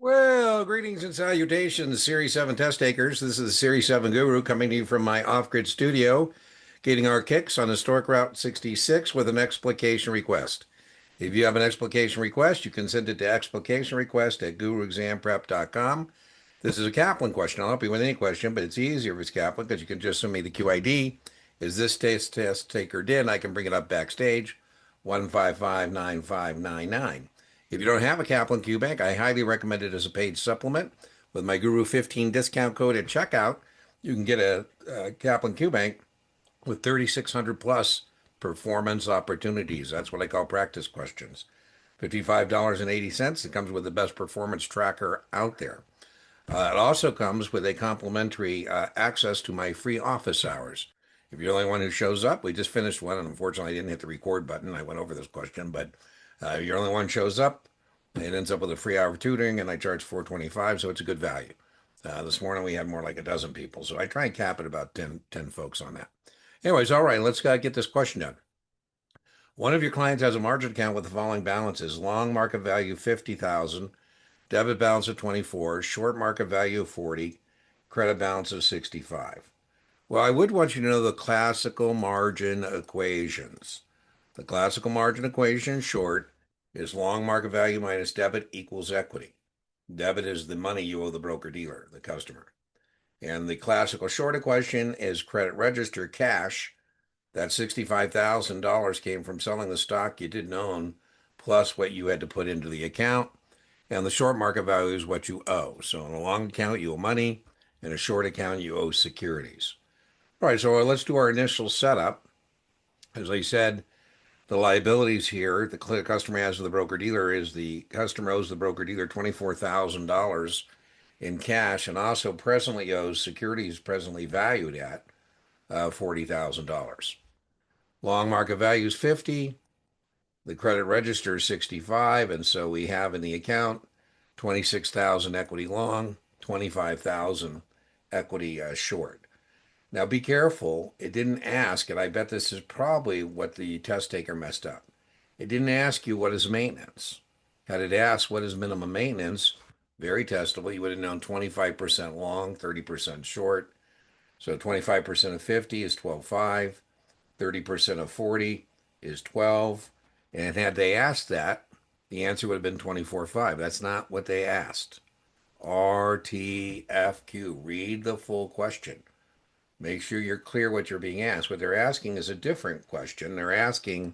Well, greetings and salutations, Series 7 test takers. This is the Series 7 Guru coming to you from my off-grid studio, getting our kicks on historic Route 66 with an explication request. If you have an explication request, you can send it to explicationrequest@guruexamprep.com. This is a Kaplan question. I'll help you with any question, but it's easier if it's Kaplan because you can just send me the QID. Is this test taker did? I can bring it up backstage, 1559599. If you don't have a Kaplan Q Bank, I highly recommend it as a paid supplement. With my Guru 15 discount code at checkout, you can get a Kaplan Q Bank with 3,600 plus performance opportunities. That's what I call practice questions. $55.80. It comes with the best performance tracker out there. It also comes with a complimentary access to my free office hours. If you're the only one who shows up, we just finished one, and unfortunately, I didn't hit the record button. I went over this question, but if you're the only one who shows up, it ends up with a free hour of tutoring, and I charge $425, so it's a good value. This morning we had more like a dozen people, so I try and cap it about 10 folks on that. Anyways, all right, let's get this question done. One of your clients has a margin account with the following balances: long market value 50,000, debit balance of 24, short market value of 40, credit balance of 65. Well, I would want you to know the classical margin equations. The classical margin equation, in short, is long market value minus debit equals equity. Debit is the money you owe the broker-dealer, the customer. And the classical short equation is credit register cash. That $65,000 came from selling the stock you didn't own, plus what you had to put into the account. And the short market value is what you owe. So in a long account, you owe money. In a short account, you owe securities. All right, so let's do our initial setup. As I said, the liabilities here, the customer has with the broker-dealer is the customer owes the broker-dealer $24,000 in cash and also presently owes securities presently valued at $40,000. Long market value is 50. The credit register is 65, and so we have in the account 26,000 equity long, 25,000 equity short. Now be careful. It didn't ask, and I bet this is probably what the test taker messed up. It didn't ask you what is maintenance. Had it asked what is minimum maintenance, very testable. You would have known 25% long, 30% short. So 25% of 50 is 12.5. 30% of 40 is 12. And had they asked that, the answer would have been 24.5. That's not what they asked. RTFQ. Read the full question. Make sure you're clear what you're being asked. What they're asking is a different question. They're asking,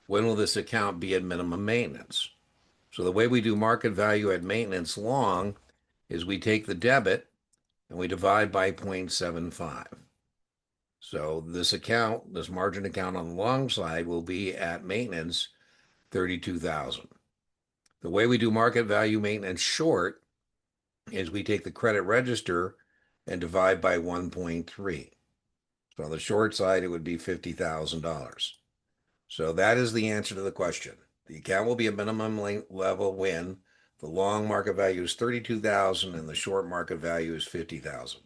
when will this account be at minimum maintenance? So the way we do market value at maintenance long is we take the debit and we divide by 0.75. So this account, this margin account on the long side will be at maintenance 32,000. The way we do market value maintenance short is we take the credit register and divide by 1.3. So on the short side, it would be $50,000. So that is the answer to the question. The account will be a minimum level when the long market value is 32,000 and the short market value is 50,000.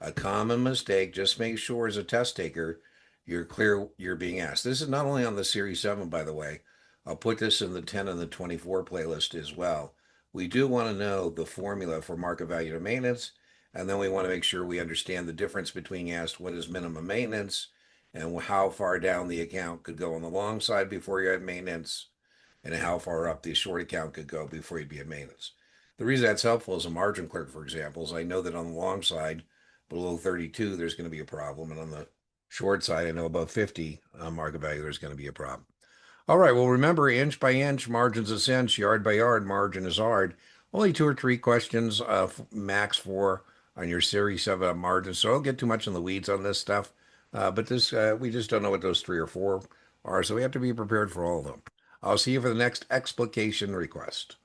A common mistake, just make sure as a test taker, you're clear you're being asked. This is not only on the Series 7, by the way. I'll put this in the 10 and the 24 playlist as well. We do want to know the formula for market value to maintenance, and then we want to make sure we understand the difference between asked what is minimum maintenance and how far down the account could go on the long side before you're at maintenance, and how far up the short account could go before you'd be at maintenance. The reason that's helpful as a margin clerk, for example, is I know that on the long side, below 32, there's going to be a problem. And on the short side, I know above 50 market value, there's going to be a problem. All right. Well, remember, inch by inch, margin's a cinch, yard by yard, margin is hard. Only 2 or 3 questions, max 4 on your Series 7 margin. So don't get too much in the weeds on this stuff. But this, we just don't know what those 3 or 4 are. So we have to be prepared for all of them. I'll see you for the next explication request.